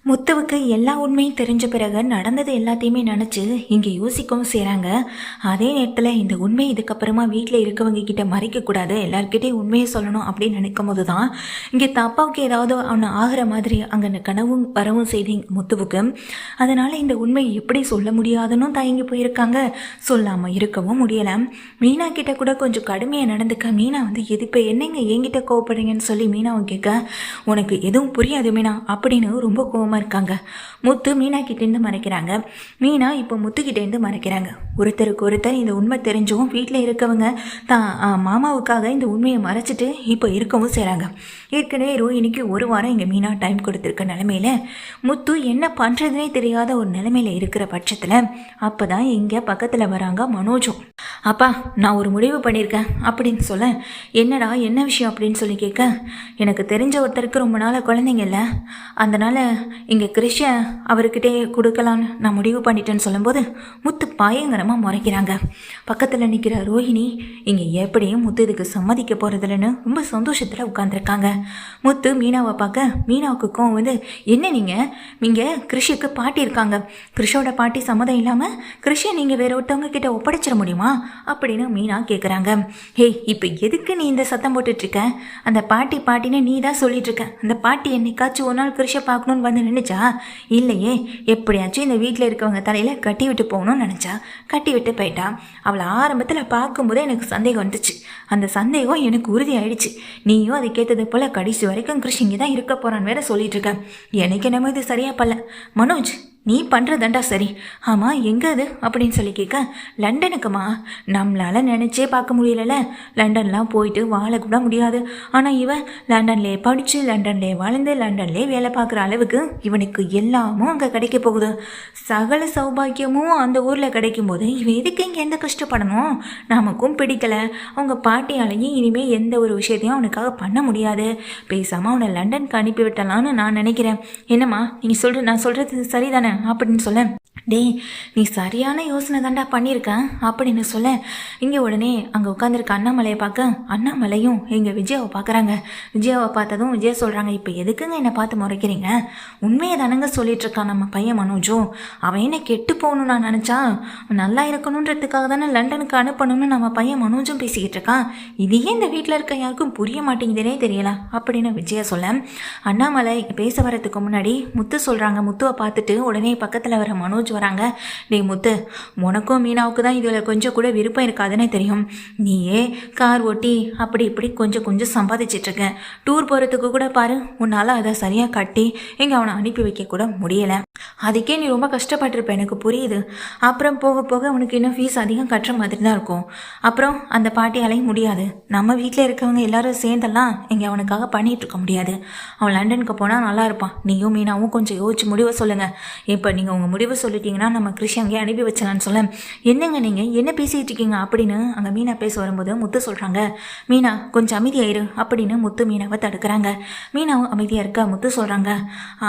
முத்துவுக்கு எல்லா உண்மையும் தெரிஞ்ச பிறகு நடந்தது எல்லாத்தையுமே நினச்சி இங்கே யோசிக்கவும் செய்கிறாங்க. அதே நேரத்தில் இந்த உண்மை இதுக்கப்புறமா வீட்டில் இருக்கவங்க கிட்ட மறைக்கக்கூடாது, எல்லாருக்கிட்டையும் உண்மையை சொல்லணும் அப்படின்னு நினைக்கும் போது தான் இங்கே அப்பாவுக்கு ஏதாவது அவனை ஆகிற மாதிரி அங்கே கனவும் வரவும் செய்தி முத்துவுக்கு. அதனால் இந்த உண்மை எப்படி சொல்ல முடியாதுன்னு தயங்கி போயிருக்காங்க. சொல்லாமல் இருக்கவும் முடியலை. மீனா கிட்ட கூட கொஞ்சம் கடுமையாக நடந்துக்க. மீனா வந்து எது இப்போ என்னங்க என்கிட்ட கோவப்படுறீங்கன்னு சொல்லி மீனாவும் கேட்க, உனக்கு எதுவும் புரியாது மீனா அப்படின்னு ரொம்ப கோவம் இருக்காங்க. முத்து மீனா கிட்டேருந்து மறைக்கிறாங்க. மீனா இப்போ முத்துக்கிட்டேருந்து மறைக்கிறாங்க. ஒருத்தருக்கு ஒருத்தர் இந்த உண்மை தெரிஞ்சும் வீட்டில் இருக்கவங்க தான் மாமாவுக்காக இந்த உண்மையை மறைச்சிட்டு இப்போ இருக்கவும் செய்கிறாங்க. ஏற்கனவே ரோஹிணிக்கு ஒரு வாரம் இங்கே மீனா டைம் கொடுத்துருக்க நிலமையில முத்து என்ன பண்ணுறதுனே தெரியாத ஒரு நிலைமையில இருக்கிற பட்சத்தில் அப்போ தான் இங்கே பக்கத்தில் வராங்க மனோஜும். அப்பா நான் ஒரு முடிவு பண்ணியிருக்கேன் அப்படின்னு சொல்ல, என்னடா என்ன விஷயம் அப்படின்னு சொல்லி கேட்க, எனக்கு தெரிஞ்ச ஒருத்தருக்கு ரொம்ப நாள் குழந்தைங்க இல்லை, அதனால் இங்கே கிருஷ்ண அவர்கிட்டே கொடுக்கலான்னு நான் முடிவு பண்ணிட்டேன்னு சொல்லும்போது முத்து பயங்கரமாக முறைக்கிறாங்க. பக்கத்தில் நிற்கிற ரோஹிணி இங்கே எப்படியும் முத்து இதுக்கு சம்மதிக்க போகிறதில்லன்னு ரொம்ப சந்தோஷத்தில் உட்காந்துருக்காங்க. முத்து மீனாவை பார்க்க, மீனாவுக்கு கோவம் வந்து, என்ன நீங்கள் இங்கே கிருஷிக்கு பாட்டி இருக்காங்க, கிருஷோட பாட்டி சம்மதம் இல்லாமல் கிருஷியை நீங்கள் வேற ஒருத்தவங்க கிட்ட ஒப்படைச்சிட முடியுமா அப்படின்னு மீனா கேட்குறாங்க. ஹே இப்போ எதுக்கு நீ இந்த சத்தம் போட்டுட்ருக்க? அந்த பாட்டி பாட்டின்னு நீ தான் சொல்லிட்டுருக்க. அந்த பாட்டி என்னைக்காச்சும் ஒரு நாள் கிருஷை பார்க்கணுன்னு வந்து நினைச்சா? இல்லையே, எப்படியாச்சும் இந்த வீட்டில் இருக்கவங்க தலையில் கட்டி விட்டு போகணும்னு நினச்சா கட்டி விட்டு போயிட்டா. அவளை ஆரம்பத்தில் பார்க்கும்போதே எனக்கு சந்தேகம் வந்துச்சு. அந்த சந்தேகம் எனக்கு உறுதி ஆயிடுச்சு. நீயும் அதை கேட்டது போல் கடைசி வரைக்கும் கிருஷி இங்கே தான் இருக்க போகிறான்னு வேற சொல்லிட்டு இருக்க. எனக்கு என்னமோ இது சரியா பல்ல. மனோஜ் நீ பண்ணுறதாண்டா சரி. ஆமாம் எங்கே அது அப்படின்னு சொல்லி கேட்க, லண்டனுக்குமா? நம்மளால் நினச்சே பார்க்க முடியலல்ல. லண்டன்லாம் போயிட்டு வாழ கூட முடியாது. ஆனால் இவன் லண்டன்லேயே படித்து லண்டன்லேயே வளர்ந்து லண்டன்லேயே வேலை பார்க்குற அளவுக்கு இவனுக்கு எல்லாமும் அங்கே கிடைக்க போகுது. சகல சௌபாக்கியமும் அந்த ஊரில் கிடைக்கும் போது இவன் எதுக்கு இங்கே எந்த கஷ்டப்படணும்? நமக்கும் பிடிக்கலை. அவங்க பாட்டியாலையும் இனிமேல் எந்த ஒரு விஷயத்தையும் அவனுக்காக பண்ண முடியாது. பேசாமல் அவனை லண்டனுக்கு அனுப்பி விட்டலான்னு நான் நினைக்கிறேன். என்னம்மா நீங்கள் நான் சொல்கிறது சரிதானே அப்படின்னு சொல்ல, டேய் நீ சரியான யோசனை தாண்டா பண்ணியிருக்கேன் அப்படின்னு சொல்ல, இங்கே உடனே அங்கே உட்காந்துருக்க அண்ணாமலையை பார்க்க அண்ணாமலையும் எங்கள் விஜயாவை பார்க்குறாங்க. விஜயாவை பார்த்ததும் விஜயா சொல்கிறாங்க, இப்போ எதுக்குங்க என்னை பார்த்து முறைக்கிறீங்க? உண்மையை தானங்க சொல்லிட்டு இருக்கான் நம்ம பையன் மனோஜும். அவன் என்ன கெட்டு போகணும்னு நான் நினச்சா நல்லா இருக்கணுன்றதுக்காக தானே லண்டனுக்கு அனுப்பணும்னு நம்ம பையன் மனோஜும் பேசிக்கிட்டு இருக்கான். இதையே இந்த வீட்டில் இருக்க யாருக்கும் புரிய மாட்டேங்குதுனே தெரியல அப்படின்னு விஜயா சொல்ல, அண்ணாமலை பேச வரதுக்கு முன்னாடி முத்து சொல்கிறாங்க. முத்துவை பார்த்துட்டு உடனே பக்கத்தில் வர மனோஜ் வராங்க. டே முத்து, உனக்கும் மீனாவுக்கு தான் இதில் கொஞ்சம் கூட விருப்பம் இருக்காதுன்னே தெரியும். நீயே கார் ஓட்டி அப்படி இப்படி கொஞ்சம் கொஞ்சம் சம்பாதிச்சிட்ருக்க. டூர் போகிறதுக்கு கூட பாரு, உன்னால் அதை சரியாக கட்டி எங்கே அவனை அனுப்பி வைக்க கூட முடியலை. அதுக்கே நீ ரொம்ப கஷ்டப்பட்டிருப்ப, எனக்கு புரியுது. அப்புறம் போக போக உனக்கு இன்னும் ஃபீஸ் அதிகம் கட்டுற மாதிரி தான் இருக்கும். அப்புறம் அந்த பாட்டியாலையும் முடியாது. நம்ம வீட்டில் இருக்கவங்க எல்லாரும் சேர்ந்தெல்லாம் இங்கே அவனுக்காக பண்ணிகிட்டு இருக்க முடியாது. அவன் லண்டனுக்கு போனால் நல்லா இருப்பான். நீயும் மீனாவும் கொஞ்சம் யோசிச்சு முடிவை சொல்லுங்கள். இப்போ நீங்கள் உங்கள் முடிவை சொல்லிட்டீங்கன்னா நம்ம கிருஷி அங்கேயே அனுப்பி வச்சலான்னு சொல்ல, என்னங்க நீங்கள் என்ன பேசிகிட்டு இருக்கீங்க அப்படின்னு அங்கே மீனா பேச வரும்போது முத்து சொல்கிறாங்க, மீனா கொஞ்சம் அமைதியாயிரு அப்படின்னு முத்து மீனாவை தடுக்கிறாங்க. மீனாவும் அமைதியாக இருக்க முத்து சொல்கிறாங்க,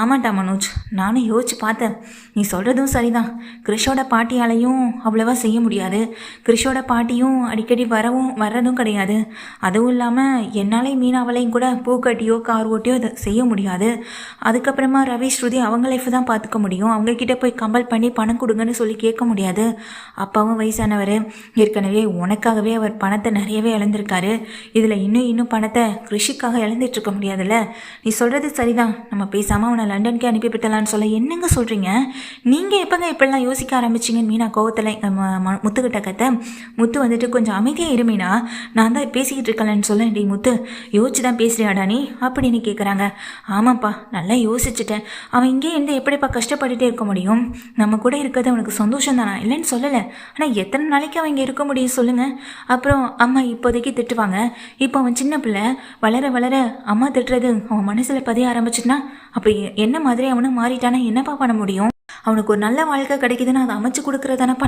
ஆமாண்டா மனோஜ், நானும் யோசிச்சு பார்த்தேன். நீ சொல்கிறதும் சரிதான். கிருஷோட பாட்டியாலையும் அவ்வளவா செய்ய முடியாது. கிருஷோட பாட்டியும் அடிக்கடி வர்றதும் கிடையாது. அதுவும் இல்லாமல் என்னாலே மீனாவளையும் கூட பூக்கட்டியோ கார் ஓட்டியோ இதை செய்ய முடியாது. அதுக்கப்புறமா ரவி ஸ்ருதி அவங்க லைஃப் தான் பார்த்துக்க முடியும். அவங்கக்கிட்ட போய் கம்பல் பண்ணி பணம் கொடுங்கன்னு சொல்லி கேட்க முடியாது. அப்பாவும் வயசானவர், ஏற்கனவே உனக்காகவே அவர் பணத்தை நிறையவே இழந்திருக்காரு. இதில் இன்னும் பணத்தை கிருஷிக்காக இழந்துட்டு இருக்க முடியாதுல்ல. நீ சொல்கிறது சரிதான். நம்ம பேசாமல் அவனை லண்டனுக்கே அனுப்பிவிட்டலான்னு சொல்ல, என்னங்க சொல்கிறீங்க? நீங்கள் எப்போங்க இப்படிலாம் யோசிக்க ஆரம்பிச்சிங்கன்னு மீனா கோவத்தில் முத்துக்கிட்ட கத்த, முத்து வந்துட்டு கொஞ்சம் அமைதியாக இருமீனா, நான் தான் பேசிக்கிட்டு இருக்கலன்னு சொல்ல, டே முத்து யோசிச்சு தான் பேசுறியாடா நீ அப்படின்னு கேட்குறாங்க. ஆமாப்பா நல்லா யோசிச்சுட்டேன். அவன் இங்கே இருந்து எப்படிப்பா கஷ்டப்பட்டுட்டே இருக்க முடியும்? நம்ம கூட இருக்கிறது அவனுக்கு சந்தோஷம் தானா, இல்லைன்னு சொல்லலை. ஆனால் எத்தனை நாளைக்கு அவன் இங்கே இருக்க முடியும் சொல்லுங்கள்? அப்புறம் அம்மா இப்போதைக்கு திட்டுவாங்க. இப்போ அவன் சின்ன பிள்ளை, வளர வளர அம்மா திட்டுறது அவன் மனசில் பதிய ஆரம்பிச்சுன்னா அப்போ என்ன மாதிரி அவனும் மாறிட்டானா என்னப்பா பண்ண முடியும்? அவனுக்கு ஒரு நல்ல வாழ்க்கை கிடைக்குதுன்னு அதை அமைச்சு கொடுக்குறதானப்பா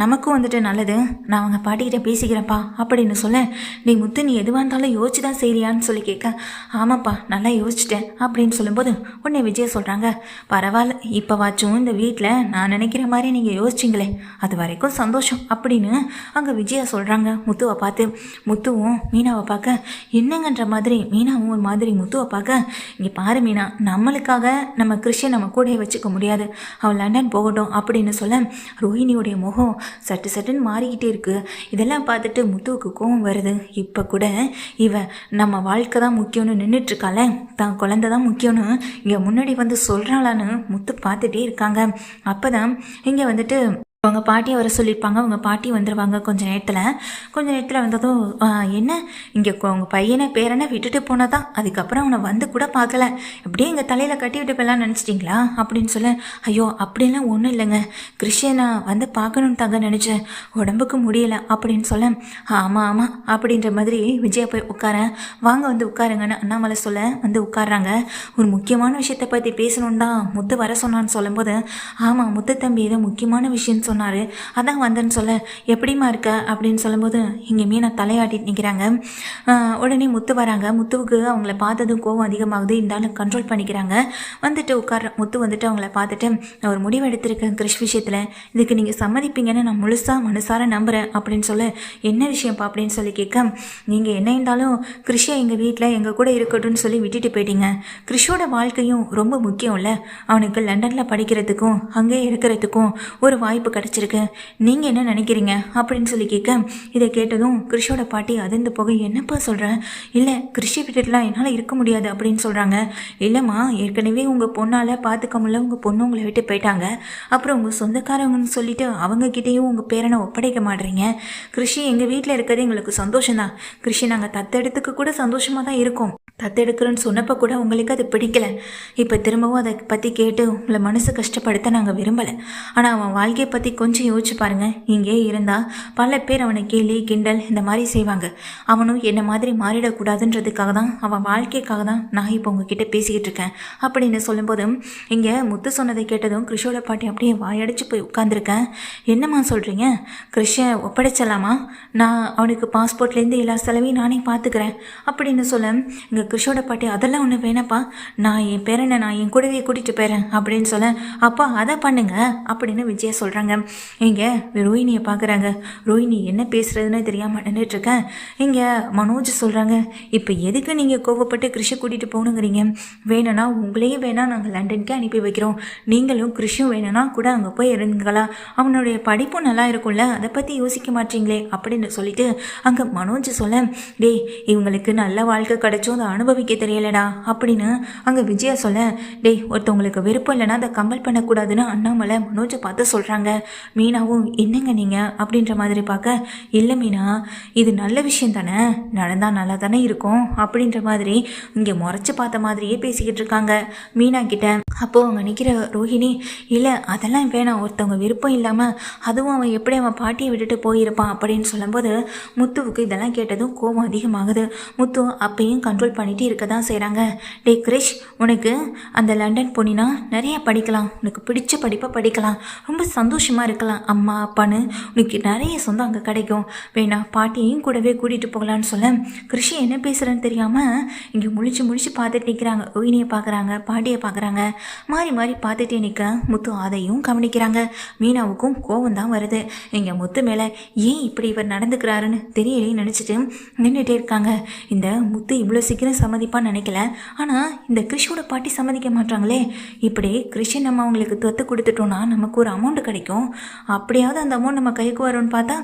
நமக்கும் வந்துட்டு நல்லது. நான் அவங்க பாட்டிக்கிட்ட பேசிக்கிறேன்ப்பா அப்படின்னு சொல்ல, நீ முத்து நீ எதுவாக இருந்தாலும் யோசிச்சு தான் செய்யறியான்னு சொல்லி கேட்க, ஆமாப்பா நல்லா யோசிச்சிட்டேன் அப்படின்னு சொல்லும்போது உடனே விஜய சொல்கிறாங்க, பரவாயில்ல இப்போவாச்சும் இந்த வீட்டில் நான் நினைக்கிற மாதிரி நீங்கள் யோசிச்சிங்களே அது வரைக்கும் சந்தோஷம் அப்படின்னு அங்கே விஜயா சொல்கிறாங்க முத்துவை பார்த்து. முத்துவும் மீனாவை பார்க்க என்னங்கன்ற மாதிரி மீனாவும் ஒரு மாதிரி முத்துவை பார்க்க, இங்கே பாரு மீனா, நம்மளுக்காக நம்ம கிறிஸ்டியன் நம்ம கூட வச்சுக்க முடியாது, அவள் லண்டன் போகட்டும் அப்படின்னு சொல்ல ரோஹிணியோடைய முகம் சட்டுன்னு மாறிக்கிட்டே இருக்கு. இதெல்லாம் பார்த்துட்டு முத்துவுக்கு கோவம் வருது. இப்போ கூட இவ நம்ம வாழ்க்கை தான் முக்கியம்னு நின்றுட்டுருக்கால, தான் குழந்தை தான் முக்கியம்னு இங்கே முன்னாடி வந்து சொல்கிறாளான்னு முத்து பார்த்துட்டே இருக்காங்க. அப்போ தான் இங்கே வந்துட்டு அவங்க பாட்டியை வர சொல்லியிருப்பாங்க. அவங்க பாட்டி வந்துடுவாங்க கொஞ்ச நேரத்தில் வந்ததும், என்ன இங்கே உங்கள் பையனை பேரனை விட்டுட்டு போனதான், அதுக்கப்புறம் அவனை வந்து கூட பார்க்கல, அப்படியே எங்கள் தலையில் கட்டி விட்டு போயெல்லாம் நினச்சிட்டிங்களா அப்படின்னு சொல்ல, ஐயோ அப்படிலாம் ஒன்றும் இல்லைங்க, கிறிஸ்டியனை வந்து பார்க்கணுன்னு தாங்க நினச்சேன், உடம்புக்கு முடியலை அப்படின்னு சொல்ல, ஆமாம் அப்படின்ற மாதிரி விஜயா போய் உட்காரேன், வாங்க வந்து உட்காருங்கன்னு அண்ணாமலை சொல்ல வந்து உட்காடுறாங்க. ஒரு முக்கியமான விஷயத்தை பற்றி பேசணுன்னு தான் முத்து வர சொன்னான்னு சொல்லும்போது, ஆமாம் முத்து தம்பி ஏதோ முக்கியமான விஷயம் சொன்னார், அதான் வந்தேன்னு சொல்ல, எப்படிமா இருக்க அப்படின்னு சொல்லும்போது இங்கே மீனா தலையாட்டிட்டு நிற்கிறாங்க. உடனே முத்து வராங்க. முத்துவுக்கு அவங்கள பார்த்ததும் கோவம் அதிகமாகுது, இருந்தாலும் கண்ட்ரோல் பண்ணிக்கிறாங்க. வந்துட்டு முத்து வந்துட்டு அவங்கள பார்த்துட்டு, நான் ஒரு முடிவு எடுத்திருக்கேன் கிறிஷ் விஷயத்தில், இதுக்கு நீங்கள் சம்மதிப்பீங்கன்னு நான் மனசார நம்புகிறேன் அப்படின்னு சொல்ல, என்ன விஷயம்ப்பா அப்படின்னு சொல்லி கேட்க, நீங்கள் என்ன இருந்தாலும் கிறிஷை எங்கள் வீட்டில் எங்கள் கூட இருக்கட்டும்னு சொல்லி விட்டுட்டு போயிட்டீங்க, கிறிஷோட வாழ்க்கையும் ரொம்ப முக்கியம் இல்லை, அவனுக்கு லண்டனில் படிக்கிறதுக்கும் அங்கே இருக்கிறதுக்கும் ஒரு வாய்ப்பு கிடச்சிருக்கு, நீங்கள் என்ன நினைக்கிறீங்க அப்படின்னு சொல்லி கேட்க, இதை கேட்டதும் கிறிஷோட பாட்டி அதிர்ந்து போக, என்னப்பா சொல்கிறேன், இல்லை கிறிஷை விட்டுட்டுலாம் என்னால் இருக்க முடியாது அப்படின்னு சொல்கிறாங்க. இல்லைம்மா, ஏற்கனவே உங்கள் பொண்ணால் பார்த்துக்க முடியல, உங்கள் பொண்ணு உங்களை விட்டு போயிட்டாங்க, அப்புறம் உங்கள் சொந்தக்காரவங்கன்னு சொல்லிட்டு அவங்கக்கிட்டேயும் உங்கள் பேரனை ஒப்படைக்க மாட்டீங்க, கிறிஷி எங்கள் வீட்டில் இருக்கிறது எங்களுக்கு சந்தோஷம்தான், கிறிஷி நாங்கள் தத்தெடுத்துக்கு கூட சந்தோஷமாக தான் இருக்கோம், தத்தெடுக்கிறேன்னு சொன்னப்போ கூட உங்களுக்கு அது பிடிக்கல, இப்போ திரும்பவும் அதை பற்றி கேட்டு உங்களை மனசு கஷ்டப்படுத்த நாங்கள் விரும்பலை, ஆனால் அவன் வாழ்க்கையை பற்றி கொஞ்சம் யோசிச்சு பாருங்கள், இங்கே இருந்தால் பல பேர் அவனை கேலி கிண்டல் இந்த மாதிரி செய்வாங்க, அவனும் என்ன மாதிரி மாறிடக்கூடாதுன்றதுக்காக தான், அவன் வாழ்க்கைக்காக தான் நான் இப்போ உங்ககிட்ட பேசிக்கிட்டு இருக்கேன் அப்படின்னு சொல்லும்போதும், இங்கே முத்து சொன்னதை கேட்டதும் கிறிஷோட பாட்டி அப்படியே வாயடிச்சு போய் உட்காந்துருக்கேன். என்னம்மா சொல்கிறீங்க, கிறிஷை ஒப்படைச்சலாமா, நான் அவனுக்கு பாஸ்போர்ட்லேருந்து எல்லா செலவையும் நானே பார்த்துக்கிறேன் அப்படின்னு சொல்ல, இங்கே கிறிஷோட பாட்டி அதெல்லாம் ஒன்று வேணப்பா, நான் என் பேரனை நான் என் கூடவே கூட்டிகிட்டு போயிறேன் அப்படின்னு சொல்ல, அப்பா அதை பண்ணுங்க அப்படின்னு விஜயா சொல்கிறாங்க. இங்கே ரோஹிணியை பார்க்குறாங்க. ரோஹிணி என்ன பேசுகிறதுன்னு தெரியாமல் நின்றுட்டுருக்கேன். இங்கே மனோஜ் சொல்கிறாங்க, இப்போ எதுக்கு நீங்கள் கோவப்பட்டு கிறிஷை கூட்டிகிட்டு போகணுங்கிறீங்க, வேணும்னா உங்களையும் நாங்கள் லண்டனுக்கே அனுப்பி வைக்கிறோம், நீங்களும் கிறிஷும் வேணும்னா கூட அங்கே போய் இருந்துங்களா, அவனுடைய படிப்பும் நல்லா இருக்கும்ல, அதை பற்றி யோசிக்க மாட்டீங்களே அப்படின்னு சொல்லிட்டு அங்கே மனோஜ் சொல்ல, டேய் இவங்களுக்கு நல்ல வாழ்க்கை கிடைச்சோம் அதை அனுபவிக்க தெரியலடா அப்படின்னு அங்கே விஜயா சொல்ல, டேய் ஒருத்தவங்களுக்கு விருப்பம் இல்லைன்னா அதை கம்பல் பண்ணக்கூடாதுன்னு அண்ணாமலை மனோஜை பார்த்து சொல்கிறாங்க. மீனாவும் என்னங்க நீங்கள் அப்படின்ற மாதிரி பார்க்க, இல்லை மீனா இது நல்ல விஷயம் தானே, நடந்தால் நல்லா தானே இருக்கும் அப்படின்ற மாதிரி இங்கே முறைச்சி பார்த்த மாதிரியே பேசிக்கிட்டு இருக்காங்க மீனா கிட்ட. அப்போது அவங்க நிற்கிற ரோஹிணி, இல்லை அதெல்லாம் வேணாம், ஒருத்தவங்க விருப்பம் இல்லாமல் அதுவும் அவன் எப்படி அவன் பாட்டியை விட்டுட்டு போயிருப்பான் அப்படின்னு சொல்லும்போது முத்துவுக்கு இதெல்லாம் கேட்டதும் கோபம் அதிகமாகுது. முத்து அப்பையும் கண்ட்ரோல் பண்ணிட்டு இருக்க தான் செய்கிறாங்க. டே கிரிஷ், உனக்கு அந்த லண்டன் போனினா நிறையா படிக்கலாம், உனக்கு பிடிச்ச படிப்பை படிக்கலாம், ரொம்ப சந்தோஷமாக இருக்கலாம், அம்மா அப்பான்னு உனக்கு நிறைய சொந்தம் அங்கே கிடைக்கும், வேணா பாட்டியையும் கூடவே கூட்டிகிட்டு போகலான்னு சொல்ல, கிருஷி என்ன பேசுகிறேன்னு தெரியாமல் இங்கே முழிச்சு பார்த்துட்டு நிற்கிறாங்க. ரோஹிணியை பார்க்குறாங்க, பாட்டியை பார்க்குறாங்க, மாறி பார்த்துட்டே நிற்க முத்து அதையும் கவனிக்கிறாங்க. மீனாவுக்கும் கோவம் தான் வருது. இங்கே முத்து மேலே ஏன் இப்படி இவர் நடந்துக்கிறாருன்னு தெரியலே நினச்சிட்டு நின்றுட்டே இருக்காங்க. இந்த முத்து இவ்வளோ சீக்கிரம் சம்மதிப்பான்னு நினைக்கல, ஆனால் இந்த கிறிஷோட பாட்டி சம்மதிக்க மாட்டாங்களே, இப்படி கிறிஷை நம்ம அவங்களுக்கு தொத்து கொடுத்துட்டோன்னா நமக்கு ஒரு அமௌண்ட் கிடைக்கும், அப்படியாவது அந்த அமௌண்ட் நம்ம கைக்கு வரும்னு பார்த்தா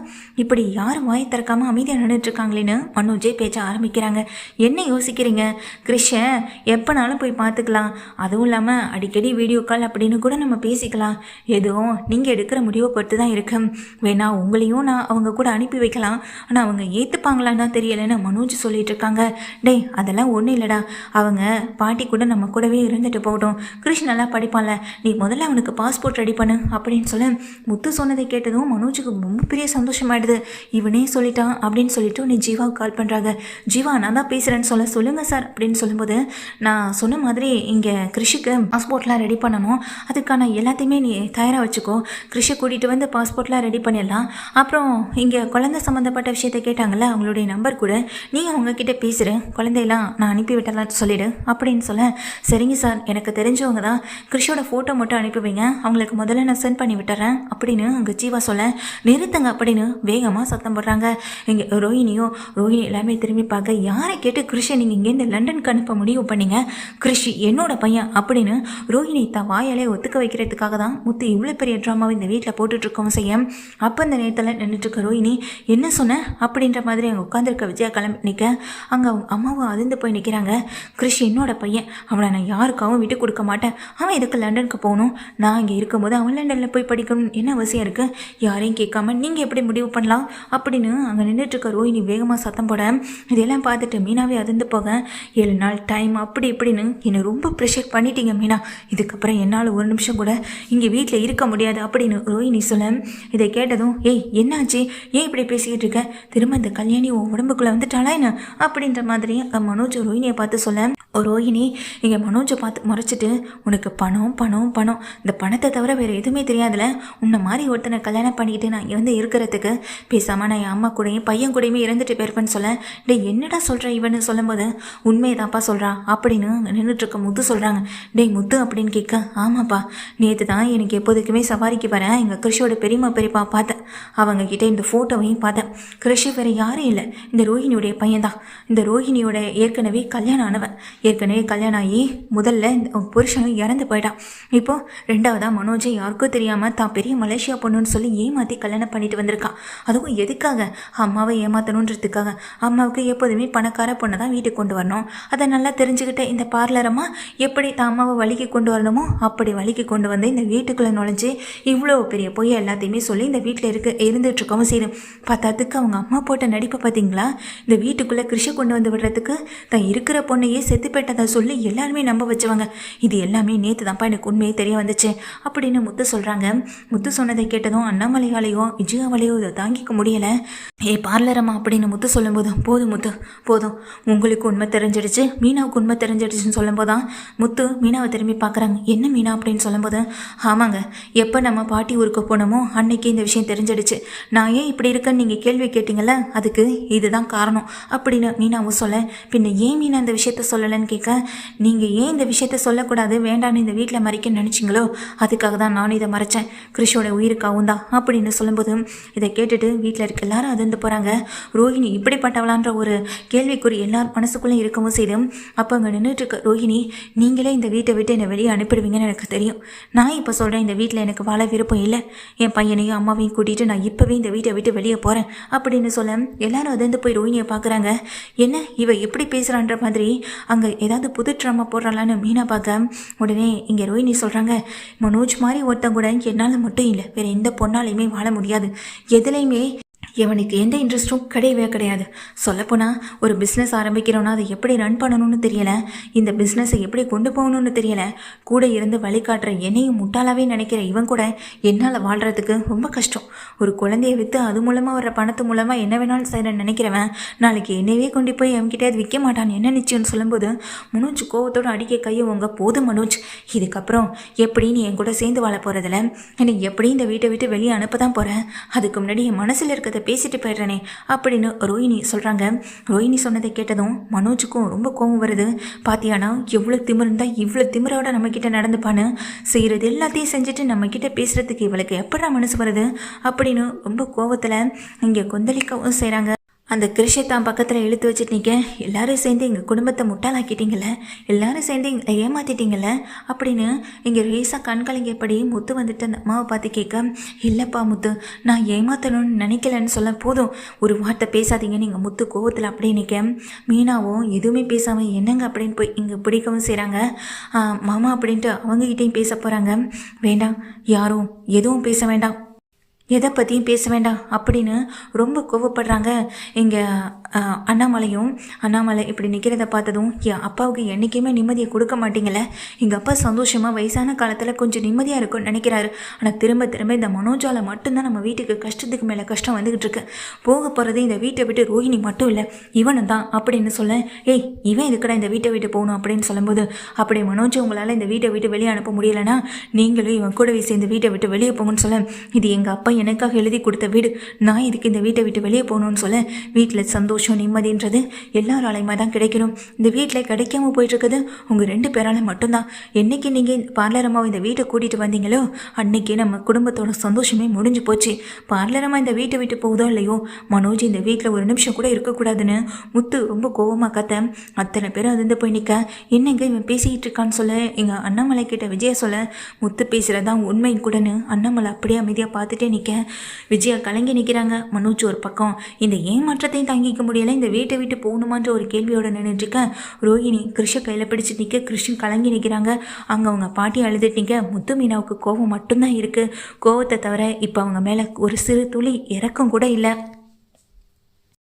இப்படி யாரும் வாய் திறக்காமல் அமைதியாக நின்றுட்டுருக்காங்களேன்னு மனோஜே பேச்ச ஆரம்பிக்கிறாங்க. என்ன யோசிக்கிறீங்க, கிறிஷை எப்போனாலும் போய் பார்த்துக்கலாம், அதுவும் இல்லாமல் அடிக்கடி வீடியோ கால் அப்படின்னு கூட நம்ம பேசிக்கலாம், எதுவும் நீங்கள் எடுக்கிற முடிவை பொறுத்து தான் இருக்கு, வேணா உங்களையும் நான் அவங்க கூட அனுப்பி வைக்கலாம், ஆனால் அவங்க ஏற்றுப்பாங்களான்னு தான் தெரியலைன்னு மனோஜ் சொல்லிட்டு இருக்காங்க. டேய் அதெல்லாம் ஒன்றும் இல்லைடா, அவங்க பாட்டி கூட நம்ம கூடவே இருந்துட்டு போகட்டும், கிருஷ் நல்லா படிப்பான்ல, நீ முதல்ல அவனுக்கு பாஸ்போர்ட் ரெடி பண்ணு அப்படின்னு சொல்ல, முத்து சொன்னதை கேட்டதும் மனோஜுக்கு ரொம்ப பெரிய சந்தோஷமாயிடுது. இவனே சொல்லிட்டான் அப்படின்னு சொல்லிட்டு உன்னை ஜீவாவுக்கு கால் பண்ணுறாங்க. ஜீவா நான் தான் பேசுகிறேன்னு சொல்லுங்கள் சார் அப்படின்னு சொல்லும்போது, நான் சொன்ன மாதிரி இங்கே கிருஷிக்கு பாஸ்போர்ட்லாம் ரெடி பண்ணணும், அதுக்கான எல்லாத்தையுமே நீ தயாராக வச்சுக்கோ, கிருஷி கூட்டிகிட்டு வந்து பாஸ்போர்ட்லாம் ரெடி பண்ணிடலாம். அப்புறம் இங்கே குழந்தை சம்மந்தப்பட்ட விஷயத்தை கேட்டாங்கல்ல, அவங்களுடைய நம்பர் கூட நீங்கள் அவங்கக்கிட்ட பேசுகிறேன், குழந்தையெல்லாம் நான் அனுப்பி விட்டலாம் சொல்லிவிடு அப்படின்னு சொல்ல, சரிங்க சார் எனக்கு தெரிஞ்சவங்க தான், கிருஷியோட ஃபோட்டோ மட்டும் அனுப்பி வைங்க, அவங்களுக்கு முதல்ல நான் சென்ட் பண்ணி விட்டுறேன் அப்படின்னு அங்கே ஜீவா சொல்ல, நிறுத்துங்க அப்படின்னு வேகமாக சத்தம் போடுறாங்க. இங்கே ரோஹிணி எல்லாமே திரும்பி பார்க்க, யாரை கேட்டு கிருஷி நீங்கள் இங்கேருந்து லண்டனுக்கு அனுப்ப முடிவு பண்ணீங்க, கிருஷி என்னோட பையன் அப்படின்னு ரோஹிணி தான் வாயாலே ஒத்துக்க வைக்கிறதுக்காக தான் முத்து இவ்வளோ பெரிய ட்ராமாவை இந்த வீட்டில் போட்டுட்ருக்கோம் செய்ய. அப்போ இந்த நேரத்தில் நின்றுட்டுருக்க ரோஹிணி என்ன சொன்ன அப்படின்ற மாதிரி அங்கே உட்காந்துருக்க விஜயா கிளம்பி நிற்க, அங்கே அவங்க அம்மாவும் அதிர்ந்து போய் நிற்கிறாங்க. கிருஷி என்னோட பையன், அவனை நான் யாருக்காகவும் விட்டு கொடுக்க மாட்டேன், அவன் எதுக்கு லண்டனுக்கு போகணும், நான் இங்கே இருக்கும்போது அவன் லண்டனில் போய் படிக்கணும் என்ன அவசியம் இருக்குது, யாரையும் கேட்காம நீங்கள் எப்படி முடிவு பண்ணலாம் அப்படின்னு அங்கே நின்றுட்டுருக்க ரோஹிணி வேகமாக சத்தம் போட, இதெல்லாம் பார்த்துட்டு மீனாவே அதிர்ந்து போக, 7 நாள் டைம் அப்படி இப்படின்னு என்னை ரொம்ப ப்ரெஷர் பண்ணிட்டீங்க மீனா, இதுக்கப்புறம் என்னால் ஒரு நிமிஷம் கூட இங்கே வீட்டில் இருக்க முடியாது அப்படின்னு ரோஹிணி சொல்ல, இதை கேட்டதும் ஏய் என்னாச்சு, ஏன் இப்படி பேசிக்கிட்டு இருக்க, திரும்ப இந்த கல்யாணி உன் உடம்புக்குள்ளே வந்துட்டாளா என்ன அப்படின்ற மாதிரி மனோஜ் ரோஹிணியை பார்த்து சொல்ல, ரோஹிணி இங்கே மனோஜை பார்த்து முறைச்சிட்டு, உனக்கு பணம் பணம் பணம், இந்த பணத்தை தவிர வேறு எதுவுமே தெரியாதுல, உன்னை மாதிரி ஒருத்தனை கல்யாணம் பண்ணிக்கிட்டு நான் இங்கே வந்து இருக்கிறதுக்கு பேசாமல் நான் என் அம்மா கூடயும் பையன் கூடயுமே இறந்துட்டு போயிருப்பேன்னு சொல்ல, டே என்னடா சொல்கிற இவன்னு சொல்லும்போது, உண்மையை தான்ப்பா சொல்கிறா அப்படின்னு நின்றுட்டுருக்க முத்து சொல்கிறாங்க. டேய் முத்து அப்படின்னு கேட்க, ஆமாப்பா நேற்று தான் எனக்கு எப்போதுக்குமே சவாரிக்கு வரேன் எங்கள் கிருஷியோட பெரியப்பா பார்த்தேன், அவங்கக்கிட்ட இந்த ஃபோட்டோவையும் பார்த்தேன், கிருஷி வேறு யாரும் இல்லை இந்த ரோஹிணியோடைய பையன்தான், இந்த ரோஹிணியோட ஏற்கனவே கல்யாணம் ஆனவன், ஏற்கனவே கல்யாணம் ஆகி முதல்ல புருஷனும் இறந்து போயிட்டான், இப்போது ரெண்டாவதாக மனோஜை யாருக்கும் தெரியாமல் தான் பெரிய மலேசியா பொண்ணுன்னு சொல்லி ஏமாற்றி கல்யாணம் பண்ணிட்டு வந்திருக்கான், அதுவும் எதுக்காக, அம்மாவை ஏமாற்றணுன்றதுக்காக, அம்மாவுக்கு எப்போதுமே பணக்கார பொண்ணை தான் வீட்டுக்கு கொண்டு வரணும், அதை நல்லா தெரிஞ்சுக்கிட்ட இந்த பார்லரம்மா எப்படி தான் அம்மாவை வலிக்கு கொண்டு வரணுமோ அப்படி வலிக்கு கொண்டு வந்து இந்த வீட்டுக்குள்ளே நுழைஞ்சு இவ்வளோ பெரிய பொய் எல்லாத்தையுமே சொல்லி இந்த வீட்டில் இருந்துட்டுருக்கவும் செய்யும். பார்த்ததுக்கு அவங்க அம்மா போட்ட நடிப்பை பார்த்தீங்களா, இந்த வீட்டுக்குள்ளே கிருஷி கொண்டு வந்து விடுறதுக்கு தான் இருக்கிற பொண்ணையே செத்து போயிட்டதை சொல்லி எல்லாருமே நம்ப வச்சவங்க, இது எல்லாமே நேற்று தான்ப்பா எனக்கு உண்மையே தெரிய வந்துச்சு அப்படின்னு முத்து சொல்கிறாங்க. முத்து சொன்னதை கேட்டதும் அண்ணாமலையாலேயோ விஜயாவாலேயோ இதை தாங்கிக்க முடியலை. பார்லரம்மா அப்படின்னு முத்து சொல்லும்போது, போதும் முத்து போதும், உங்களுக்கு உண்மை தெரிஞ்சிடுச்சு, மீனாவுக்கு உண்மை தெரிஞ்சிடுச்சுன்னு சொல்லும்போது தான் முத்து மீனாவை திரும்பி பார்க்குறாங்க. என்ன மீனா அப்படின்னு சொல்லும்போது, ஆமாங்க எப்போ நம்ம பாட்டி ஊருக்கு போனோமோ அன்னைக்கு இந்த விஷயம் தெரிஞ்சிடுச்சு, நான் ஏன் இப்படி இருக்கேன்னு நீங்கள் கேள்வி கேட்டிங்கல்ல, அதுக்கு இதுதான் காரணம் அப்படின்னு மீனாவும் சொல்ல, பின்ன ஏன் மீனா இந்த விஷயத்த சொல்லலைன்னு கேட்க, நீங்கள் ஏன் இந்த விஷயத்த சொல்லக்கூடாது வேண்டான்னு இந்த வீட்டில் மறைக்க நினச்சிங்களோ அதுக்காக தான் நான் இதை மறைச்சேன், கிருஷியோட உயிருக்காகவும் தான் அப்படின்னு சொல்லும்போது, இதை கேட்டுட்டு வீட்டில் இருக்க எல்லாரும் அதிர்ந்து போகிறாங்க. ரோஹிணி இப்படிப்பட்டவளான்ற ஒரு கேள்விக்குறி எல்லார் மனசுக்குள்ளே இருக்கவும் செய்து, அப்போ அங்கே நின்றுட்டு இருக்க ரோஹிணி, நீங்களே இந்த வீட்டை விட்டு என்னை வெளியே அனுப்பிடுவீங்கன்னு எனக்கு தெரியும், நான் இப்போ சொல்கிறேன் இந்த வீட்டில் எனக்கு வாழ விருப்பம் இல்லை, என் பையனையும் அம்மாவையும் கூட்டிகிட்டு நான் இப்போவே இந்த வீட்டை விட்டு வெளியே போகிறேன் அப்படின்னு சொல்ல, எல்லாரும் அதிர்ந்து போய் ரோஹிணியை பார்க்குறாங்க. என்ன இவ எப்படி பேசுகிறான்ற மாதிரி அங்கே ஏதாவது புது ட்ராமா போடுறாளான்னு மீனா பார்க்க, உடனே இங்கே ரோஹிணி சொல்கிறாங்க, மனோஜ் மாதிரி ஒருத்தன் கூட என்னால் மட்டும் இல்லை வேறு எந்த பொண்ணாலையுமே வாழ முடியாது, எதுலேயுமே இவனுக்கு எந்த இன்ட்ரெஸ்ட்டும் கிடையவே கிடையாது, சொல்லப்போனால் ஒரு பிஸ்னஸ் ஆரம்பிக்கிறோன்னா அதை எப்படி ரன் பண்ணணும்னு தெரியலை, இந்த பிஸ்னஸை எப்படி கொண்டு போகணும்னு தெரியலை, கூட இருந்து வழிகாட்டுற என்னையும் முட்டாளாவே நினைக்கிற இவன் கூட என்னால் வாழ்கிறதுக்கு ரொம்ப கஷ்டம், ஒரு குழந்தைய விற்று அது மூலமாக வர்ற பணத்து மூலமாக என்ன வேணாலும் செய்கிறேன்னு நினைக்கிறவன் நாளைக்கு என்னையே கொண்டு போய் அவன்கிட்ட அது விற்க மாட்டான் என்ன நிச்சயம்னு சொல்லும்போது, மனோஜ் கோவத்தோடு அடிக்க கையை உங்க போதும் மனோஜ், இதுக்கப்புறம் எப்படி நீ என் கூட சேர்ந்து வாழ போகிறதில்ல, என்னை எப்படி இந்த வீட்டை விட்டு வெளியே அனுப்ப தான் போகிறேன், அதுக்கு முன்னாடி என் மனசில் இருக்கிறத பேசிட்டு போயிடுறேனே அப்படின்னு ரோஹிணி சொல்கிறாங்க. ரோஹிணி சொன்னதை கேட்டதும் மனோஜுக்கும் ரொம்ப கோபம் வருது. பாத்தியானா எவ்வளோ திமிர் இருந்தால் இவ்வளோ திமிரோட நம்மக்கிட்ட நடந்துப்பான்னு, செய்கிறது எல்லாத்தையும் செஞ்சுட்டு நம்மக்கிட்ட பேசுகிறதுக்கு இவளுக்கு எப்படா மனசு வருது அப்படின்னு ரொம்ப கோபத்தில் இங்கே கொந்தளிக்கவும் செய்கிறாங்க. அந்த கிருஷை தான் பக்கத்தில் இழுத்து வச்சுட்டு நிற்க, எல்லாரும் சேர்ந்து எங்கள் குடும்பத்தை முட்டாளாக்கிட்டீங்களே, எல்லாரும் சேர்ந்து எங்களை ஏமாற்றிட்டீங்களே அப்படின்னு இங்கே ரேஸாக கண்கலங்கியபடி முத்து வந்துட்டு அந்த அம்மாவை பார்த்து கேட்க, இல்லைப்பா முத்து நான் ஏமாற்றணும்னு நினைக்கலன்னு சொல்ல, போதும் ஒரு வார்த்தை பேசாதீங்க நீங்கள் முத்து கோவத்தில் அப்படியே நிற்க, மீனாவும் எதுவுமே பேசாமல் என்னங்க அப்படின்னு போய் இங்கே பிடிக்கவும் செய்கிறாங்க. மாமா அப்படின்ட்டு அவங்ககிட்டையும் பேச போகிறாங்க. வேண்டாம் யாரும் எதுவும் பேச வேண்டாம், எதை பற்றியும் பேச வேண்டாம் அப்படின்னு ரொம்ப கோவப்படுறாங்க. அண்ணாமலை இப்படி நிற்கிறத பார்த்ததும், என் அப்பாவுக்கு என்றைக்குமே நிம்மதியை கொடுக்க மாட்டீங்களே, எங்கள் அப்பா சந்தோஷமாக வயசான காலத்தில் கொஞ்சம் நிம்மதியாக இருக்கும்னு நினைக்கிறாரு. ஆனால் திரும்ப திரும்ப இந்த மனோஜால மட்டும்தான் நம்ம வீட்டுக்கு கஷ்டத்துக்கு மேலே கஷ்டம் வந்துக்கிட்டு இருக்கு. போக போகிறது இந்த வீட்டை விட்டு ரோஹிணி மட்டும் இல்லை, இவனும் தான் அப்படின்னு சொல்ல, ஏய் இவன் இதுக்கடா இந்த வீட்டை விட்டு போகணும் அப்படின்னு சொல்லும்போது, அப்படி மனோஜ் உங்களால் இந்த வீட்டை விட்டு வெளியே அனுப்ப முடியலைன்னா நீங்களும் இவன் கூடவே சேர்ந்து வீட்டை விட்டு வெளியே போங்கன்னு சொல்ல, இது எங்கள் அப்பா எனக்காக எழுதி கொடுத்த வீடு, நான் இதுக்கு இந்த வீட்டை விட்டு வெளியே போகணும்னு சொல்ல, வீட்டில் சந்தோஷம் நிம்மதின்றது எல்லாராலையுமா தான் கிடைக்கணும். இந்த வீட்டில் கிடைக்காம போயிட்டுருக்குது உங்கள் 2 பேரால மட்டும்தான். என்றைக்கு நீங்கள் பார்லரம்மா இந்த வீட்டை கூட்டிகிட்டு வந்தீங்களோ அன்னைக்கு நம்ம குடும்பத்தோட சந்தோஷமே முடிஞ்சு போச்சு. பார்லரம்மா இந்த வீட்டை விட்டு போகுதோ இல்லையோ, மனோஜ் இந்த வீட்டில் ஒரு நிமிஷம் கூட இருக்கக்கூடாதுன்னு முத்து ரொம்ப கோவமாக கத்த, அத்தனை பேரும் அதிர்ந்து போய் நிற்க, என்னங்க இவன் பேசிக்கிட்டு இருக்கான்னு சொல்ல, எங்கள் அண்ணாமலை கிட்ட விஜயா சொல்ல, முத்து பேசுகிறதான் உண்மை கூடன்னு அண்ணாமலை அப்படியே அமைதியாக பார்த்துட்டே நிற்க, விஜயா கலங்கி நிற்கிறாங்க. மனோஜ் ஒரு பக்கம் இந்த ஏமாற்றத்தையும் தாங்கிக்க முடியலை, இந்த வீட்டை விட்டு போகணுமான்ற ஒரு கேள்வியோட நின்றுட்டுருக்க, ரோஹிணி கிருஷ்ண கையில் பிடிச்சி நிற்க, கிருஷ்ணன் கலங்கி நிற்கிறாங்க. அங்கே அவங்க பாட்டி அழுதுட்டு நிற்க, முத்து மீனாவுக்கு கோபம் மட்டும்தான் இருக்குது. கோவத்தை தவிர இப்போ அவங்க மேலே ஒரு சிறு துளி இறக்கம் கூட இல்லை.